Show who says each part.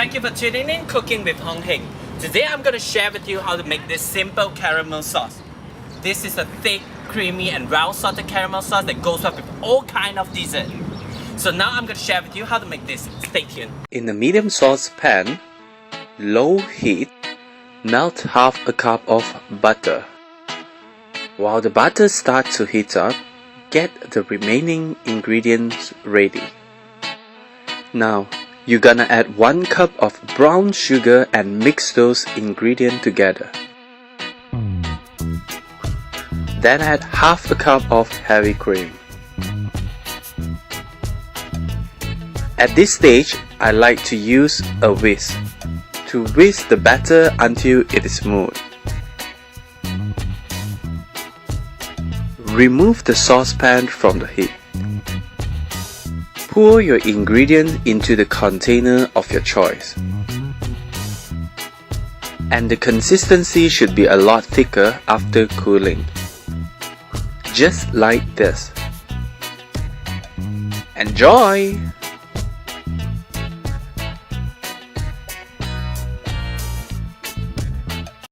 Speaker 1: thank you for tuning in Cooking with Hong Heng. Today I'm going to share with you how to make this simple caramel sauce. This is a thick, creamy and well salted caramel sauce that goes well with all kind of dessert. So now I'm going to share with you how to make this. Stay tuned.
Speaker 2: In a medium saucepan, low heat, melt half a cup of butter. While the butter starts to heat up, get the remaining ingredients ready. Now, you're gonna add 1 cup of brown sugar and mix those ingredients together. Then add half a cup of heavy cream. At this stage, I like to use a whisk to whisk the batter until it is smooth. Remove the saucepan from the heat. Pour your ingredients into the container of your choice. And the consistency should be a lot thicker after cooling. Just like this. Enjoy!